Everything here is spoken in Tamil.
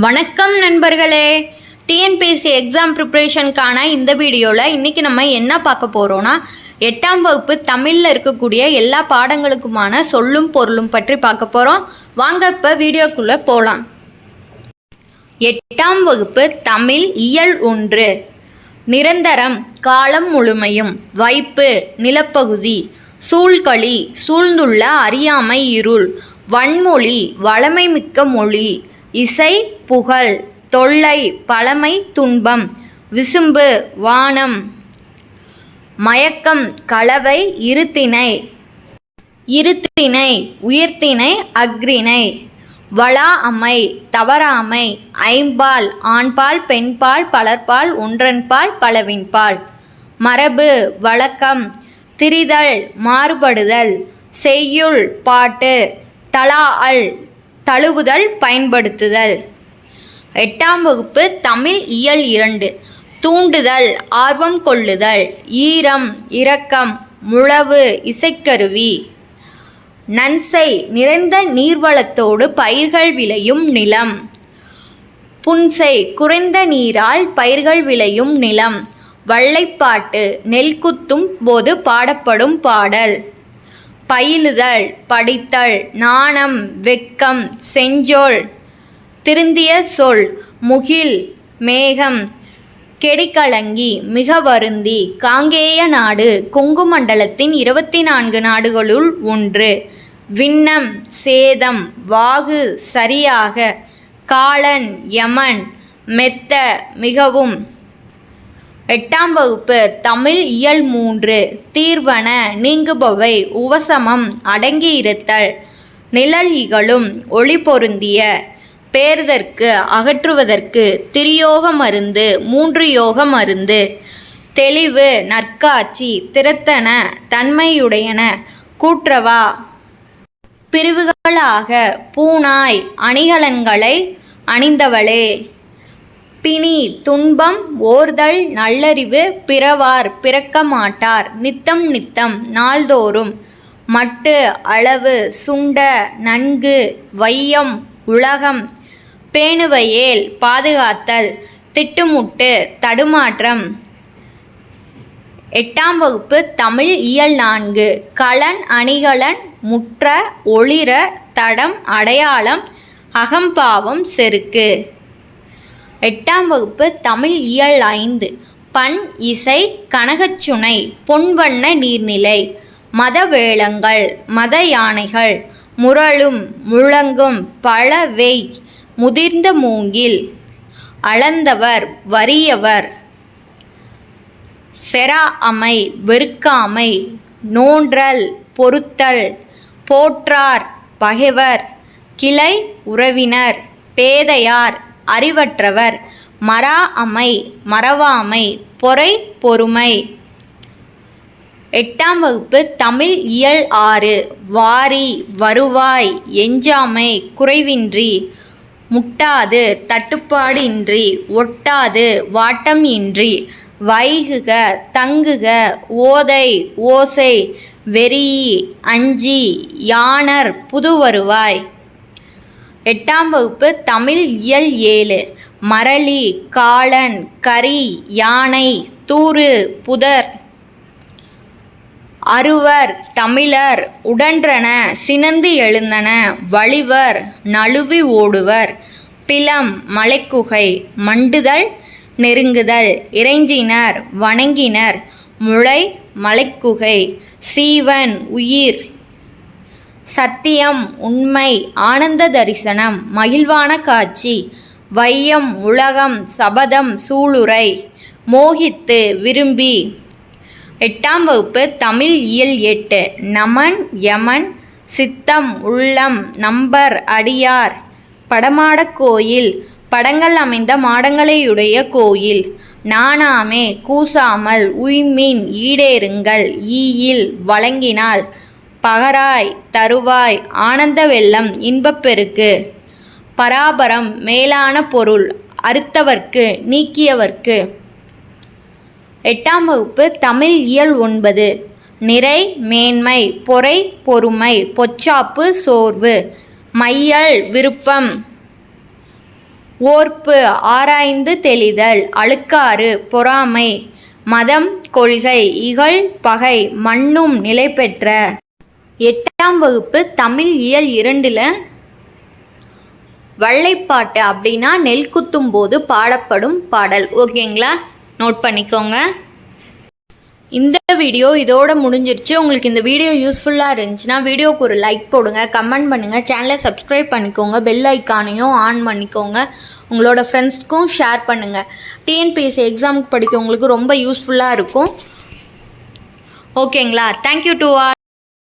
வணக்கம் நண்பர்களே. டிஎன்பிஎஸ்சி எக்ஸாம் ப்ரிப்ரேஷனுக்கான இந்த வீடியோவில் இன்றைக்கி நம்ம என்ன பார்க்க போகிறோன்னா 8ஆம் வகுப்பு தமிழில் இருக்கக்கூடிய எல்லா பாடங்களுக்குமான சொல்லும் பொருளும் பற்றி பார்க்க போகிறோம். வாங்க இப்போ வீடியோக்குள்ளே போகலாம். 8ஆம் வகுப்பு தமிழ் இயல் 1. நிரந்தரம் காலம் முழுமையும், வைப்பு நிலப்பகுதி, சூழ்களி சூழ்ந்துள்ள அறியாமை இருள், வன்மொழி வளமை மிக்க மொழி, இசை புகழ், தொல்லை பழமை துன்பம், விசும்பு வானம், மயக்கம் கலவை, இருத்திணை உயிர்த்திணை அஃறிணை, வளா அமை தவறாமை, ஐம்பால் ஆண்பால் பெண்பால் பலர்பால் ஒன்றன்பால் பலவின்பால், மரபு வழக்கம், திரிதல் மாறுபடுதல், செய்யுள் பாட்டு, தலாஅல் தழுவுதல் பயன்படுத்துதல். 8ஆம் வகுப்பு தமிழ் இயல் 2. தூண்டுதல் ஆர்வம் கொள்ளுதல், ஈரம் இரக்கம், முழவு இசைக்கருவி, நன்சை நிறைந்த நீர்வளத்தோடு பயிர்கள் விளையும் நிலம், புன்சை குறைந்த நீரால் பயிர்கள் விளையும் நிலம், வள்ளைப்பாட்டு நெல் குத்தும் போது பாடப்படும் பாடல், பயிலுதல் படித்தல், நாணம் வெட்கம், செஞ்சொல் திருந்திய சொல், முகில் மேகம், கெடிக்கலங்கி மிக வருந்தி, காங்கேய நாடு கொங்கு மண்டலத்தின் 24 நாடுகளுள் ஒன்று, விண்ணம் சேதம், வாகு சரியாக, காலன் யமன், மெத்த மிகவும். 8ஆம் வகுப்பு தமிழ் இயல் 3. தீர்வன நீங்குபவை, உவசமம் அடங்கியிருத்தல், நிழல் இகழும் ஒளி பொருந்திய, பேர்தற்கு அகற்றுவதற்கு, திரியோக மருந்து 3 யோக மருந்து, தெளிவு நற்காட்சி, திறத்தன தன்மையுடையன, கூற்றவா பிரிவுகளாக, பூனாய் அணிகலன்களை அணிந்தவளே, பிணி துன்பம் ஓர்தல் நல்லறிவு, பிறவார் பிறக்க மாட்டார், நித்தம் நித்தம் நாள்தோறும், மட்டு அளவு, சுண்ட நன்கு, வையம் உலகம், பேணுவையேல் பாதுகாத்தல், திட்டுமுட்டு தடுமாற்றம். 8ஆம் வகுப்பு தமிழ் இயல் 4. கலன் அணிகலன், முற்ற ஒளிர, தடம் அடையாளம், அகம்பாவம் செருக்கு. 8ஆம் வகுப்பு தமிழ் இயல் 5. பண் இசை கனகச்சுனை, பொன்வண்ண நீர்நிலை, மத வேளங்கள் மத யானைகள், முரளும் முழங்கும் பல வேய், முதிர்ந்த மூங்கில், அளந்தவர் வறியவர், செரா அமை வெறுக்காமை, நோன்றல் பொறுத்தல், போற்றார் பகைவர், கிளை உறவினர், பேதையார் அறிவற்றவர், மரா அமை மறவாமை, பொறை பொறுமை. 8ஆம் வகுப்பு தமிழ் இயல் 6. வாரி வருவாய், எஞ்சாமை குறைவின்றி, முட்டாது தட்டுப்பாடு இன்றி, ஒட்டாது வாட்டம் இன்றி, வைகுக தங்குக, ஓதை ஓசை, வெறி அஞ்சி, யாணர் புது வருவாய். 8ஆம் வகுப்பு தமிழ் இயல் 7. மரளி காளன், கரி யானை, தூறு புதர், அருவர் தமிழர், உடன்றன சினந்து எழுந்தன, வழிவர் நழுவி ஓடுவர், பிலம் மலைக்குகை, மண்டுதல் நெருங்குதல், இறைஞ்சினர் வணங்கினர், முளை மலைக்குகை, சீவன் உயிர், சத்தியம் உண்மை, ஆனந்த தரிசனம், மகிழ்வான காட்சி, வையம் உலகம், சபதம் சூளுரை, மோகித்து விரும்பி. 8ஆம் வகுப்பு தமிழ் இயல் 8. நமன் யமன், சித்தம் உள்ளம், நம்பர் அடியார், படமாடக் கோயில், படங்கள் அமைந்த மாடங்களையுடைய கோயில், நாணாமே கூசாமல், உய்மின் ஈடேறுங்கள், ஈயில் வழங்கினால், பகராய் தருவாய், ஆனந்த வெள்ளம் இன்பப்பெருக்கு, பராபரம் மேலான பொருள், அறுத்தவர்க்கு நீக்கியவர்க்கு. 8ஆம் வகுப்பு தமிழ் இயல் 9. நிறை மேன்மை, பொறை பொறுமை, பொச்சாப்பு சோர்வு, மையல் விருப்பம், ஓர்ப்பு ஆராய்ந்து தெளிதல், அழுக்காறு பொறாமை, மதம் கொள்கை, இகழ் பகை, மண்ணும் நிலை பெற்ற. 8ஆம் வகுப்பு தமிழ் இயல் 2ல் வள்ளைப்பாட்டு அப்படின்னா நெல் குத்தும் போது பாடப்படும் பாடல். ஓகேங்களா, நோட் பண்ணிக்கோங்க. இந்த வீடியோ இதோட முடிஞ்சிருச்சு. உங்களுக்கு இந்த வீடியோ யூஸ்ஃபுல்லாக இருந்துச்சுன்னா வீடியோவுக்கு ஒரு லைக் போடுங்க, கமெண்ட் பண்ணுங்கள், சேனலை சப்ஸ்கிரைப் பண்ணிக்கோங்க, பெல் ஐக்கானையும் ஆன் பண்ணிக்கோங்க, உங்களோட ஃப்ரெண்ட்ஸ்க்கும் ஷேர் பண்ணுங்கள். டிஎன்பிஎஸ்சி எக்ஸாமுக்கு படிக்க உங்களுக்கு ரொம்ப யூஸ்ஃபுல்லாக இருக்கும். ஓகேங்களா, தேங்க்யூ டு ஆல்.